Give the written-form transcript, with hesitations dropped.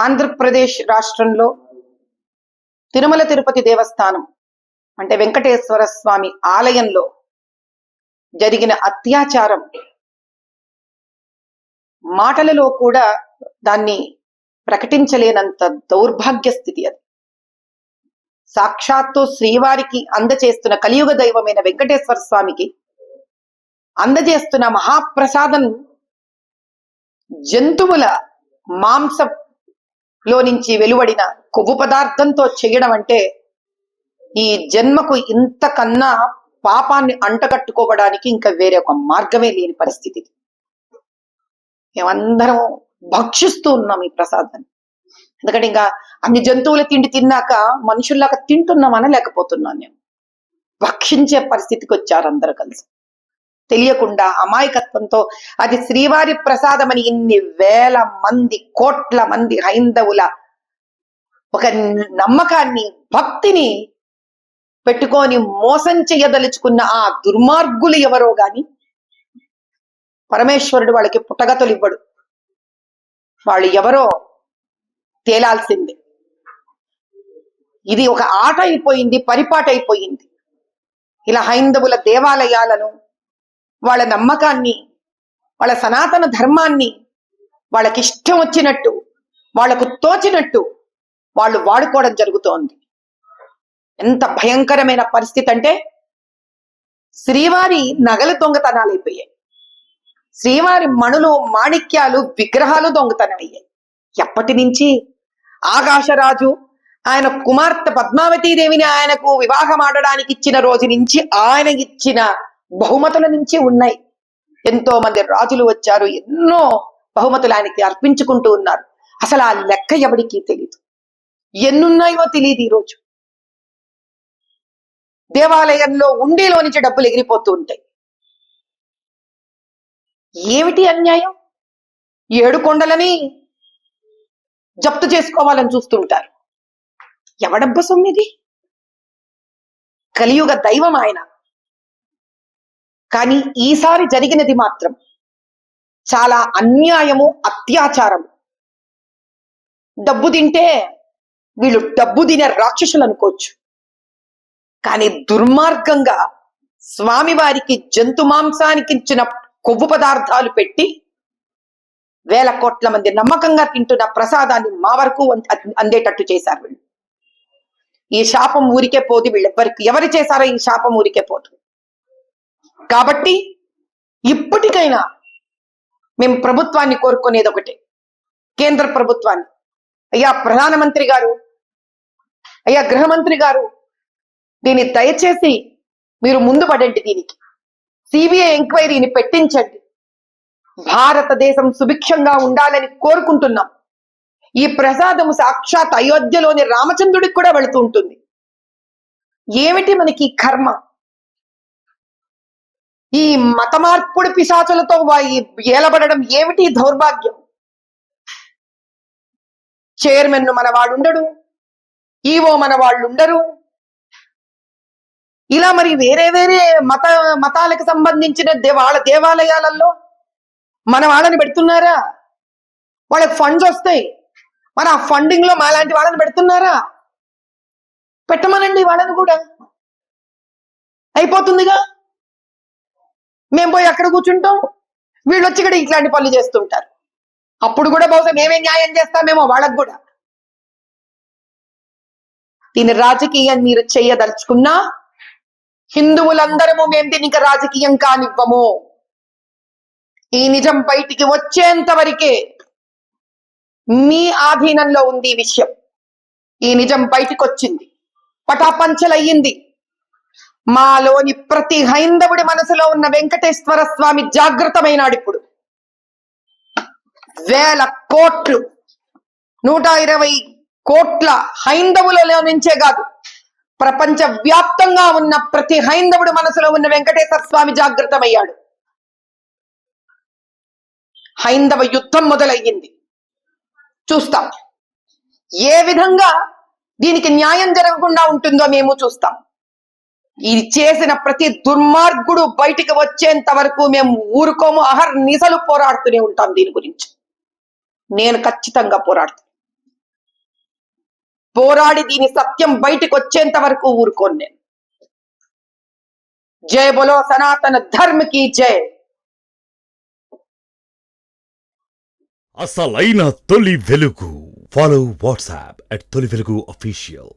ఆంధ్రప్రదేశ్ రాష్ట్రంలో తిరుమల తిరుపతి దేవస్థానం అంటే వెంకటేశ్వర స్వామి ఆలయంలో జరిగిన అత్యాచారం మాటలలో కూడా దాన్ని ప్రకటించలేనంత దౌర్భాగ్య స్థితి అది. సాక్షాత్తు శ్రీవారికి అందజేస్తున్న కలియుగ దైవమైన వెంకటేశ్వర స్వామికి అందజేస్తున్న మహాప్రసాదం జంతువుల మాంసంలో నుంచి వెలువడిన కొవ్వు పదార్థంతో చేయడం అంటే ఈ జన్మకు ఇంతకన్నా పాపాన్ని అంటగట్టుకోవడానికి ఇంకా వేరే ఒక మార్గమే లేని పరిస్థితి. మేమందరం భక్షిస్తూ ఉన్నాం ఈ ప్రసాదాన్ని. ఎందుకంటే ఇంకా అన్ని జంతువుల తిండి తిన్నాక మనుషుల్లాగా తింటున్నామని లేకపోతున్నాను. నేను భక్షించే పరిస్థితికి వచ్చారు అందరూ కలిసి, తెలియకుండా అమాయకత్వంతో. అది శ్రీవారి ప్రసాదమని ఇన్ని వేల మంది కోట్ల మంది హైందవుల ఒక నమ్మకాన్ని భక్తిని పెట్టుకొని మోసం చేయదలుచుకున్న ఆ దుర్మార్గులు ఎవరో గాని పరమేశ్వరుడు వాళ్ళకి పుట్టగతులు ఇవ్వడు. వాళ్ళు ఎవరో తేలాల్సిందే. ఇది ఒక ఆట అయిపోయింది, పరిపాట అయిపోయింది. ఇలా హైందవుల దేవాలయాలను, వాళ్ళ నమ్మకాన్ని, వాళ్ళ సనాతన ధర్మాన్ని వాళ్ళకి ఇష్టం వచ్చినట్టు, వాళ్లకు తోచినట్టు వాళ్ళు వాడుకోవడం జరుగుతోంది. ఎంత భయంకరమైన పరిస్థితి అంటే శ్రీవారి నగలు దొంగతనాలు అయిపోయాయి, శ్రీవారి మణులు మాణిక్యాలు విగ్రహాలు దొంగతనమయ్యాయి. ఎప్పటి నుంచి? ఆకాశరాజు ఆయన కుమార్తె పద్మావతీదేవిని ఆయనకు వివాహం ఆడడానికి ఇచ్చిన రోజు నుంచి ఆయన ఇచ్చిన బహుమతుల నుంచి ఉన్నాయి. ఎంతో మంది రాజులు వచ్చారు, ఎన్నో బహుమతులు ఆయనకి అర్పించుకుంటూ ఉన్నారు. అసలు ఆ లెక్క ఎవరికి తెలియదు, ఎన్నున్నాయో తెలియదు. ఈరోజు దేవాలయంలో ఉండిలో నుంచి డబ్బులు ఎగిరిపోతూ ఉంటాయి. ఏమిటి అన్యాయం? 7 కొండలని జప్తు చేసుకోవాలని చూస్తుంటారు. ఎవడబ్బ సొమ్మిది? కలియుగ దైవం ఆయన. కానీ ఈసారి జరిగినది మాత్రం చాలా అన్యాయము, అత్యాచారము. డబ్బు తింటే వీళ్ళు డబ్బు తినే రాక్షసులు అనుకోవచ్చు, కానీ దుర్మార్గంగా స్వామివారికి జంతు మాంసానికి ఇచ్చిన కొవ్వు పదార్థాలు పెట్టి వేల కోట్ల మంది నమ్మకంగా తింటున్న ప్రసాదాన్ని మా వరకు అందేటట్టు చేశారు వీళ్ళు. ఈ శాపం ఊరికే పోదు. వీళ్ళెవ్వరికి ఎవరు చేశారో ఈ శాపం ఊరికే పోదు. కాబట్టి ఇప్పటికైనా మేము ప్రభుత్వాన్ని కోరుకునేది ఒకటే, కేంద్ర ప్రభుత్వాన్ని, అయ్యా ప్రధానమంత్రి గారు, అయ్యా గృహమంత్రి గారు, దీన్ని దయచేసి మీరు ముందు పడండి. దీనికి సిబిఐ ఎంక్వైరీని పెట్టించండి. భారతదేశం సుభిక్షంగా ఉండాలని కోరుకుంటున్నాం. ఈ ప్రసాదము సాక్షాత్ అయోధ్యలోని రామచంద్రుడికి కూడా వెళుతూ ఉంటుంది. ఏమిటి మనకి కర్మ? ఈ మత మార్పుడు పిశాచులతో ఏలబడడం ఏమిటి దౌర్భాగ్యం? చైర్మన్ మన వాడు ఉండడు, ఈవో మన వాళ్ళు ఉండరు. ఇలా మరి వేరే వేరే మతాలకు సంబంధించిన వాళ్ళ దేవాలయాలలో మన వాళ్ళని పెడుతున్నారా? వాళ్ళకి ఫండ్స్ వస్తాయి, మరి ఆ ఫండింగ్ లో మాలాంటి వాళ్ళని పెడుతున్నారా? పెట్టమనండి వాళ్ళని కూడా, అయిపోతుందిగా. మేము పోయి అక్కడ కూర్చుంటాం, వీళ్ళు వచ్చి ఇక్కడ ఇట్లాంటి పనులు చేస్తుంటారు. అప్పుడు కూడా బహుశా మేమే న్యాయం చేస్తామేమో వాళ్ళకు కూడా. దీని రాజకీయం మీరు చేయదలుచుకున్నా హిందువులందరము మేము దీనికి రాజకీయం కానివ్వము. ఈ నిజం బయటికి వచ్చేంత వరకే మీ ఆధీనంలో ఉంది ఈ విషయం. ఈ నిజం బయటికి వచ్చింది, పటాపంచలయ్యింది. మాలోని ప్రతి హైందవుడి మనసులో ఉన్న వెంకటేశ్వర స్వామి జాగృతమైనాడు. ఇప్పుడు వేల కోట్లు, 120 కోట్ల హైందవులలో నుంచే కాదు, ప్రపంచ వ్యాప్తంగా ఉన్న ప్రతి హైందవుడి మనసులో ఉన్న వెంకటేశ్వర స్వామి జాగృతమయ్యాడు. హైందవ యుద్ధం మొదలయ్యింది. చూస్తాం ఏ విధంగా దీనికి న్యాయం జరగకుండా ఉంటుందో మేము చూస్తాం. ఇది చేసిన ప్రతి దుర్మార్గుడు బయటికి వచ్చేంత వరకు మేము ఊరుకోము. అహర్నిశలు పోరాడుతూనే ఉంటాం దీని గురించి. నేను ఖచ్చితంగా పోరాడుతాను. పోరాడి దీని సత్యం బయటికి వచ్చేంత వరకు ఊరుకోను నేను. జై బోలో సనాతన ధర్మ కి జై. అసలైన తొలి వెలుగు. ఫాలో వాట్సాప్ @తొలి వెలుగు official.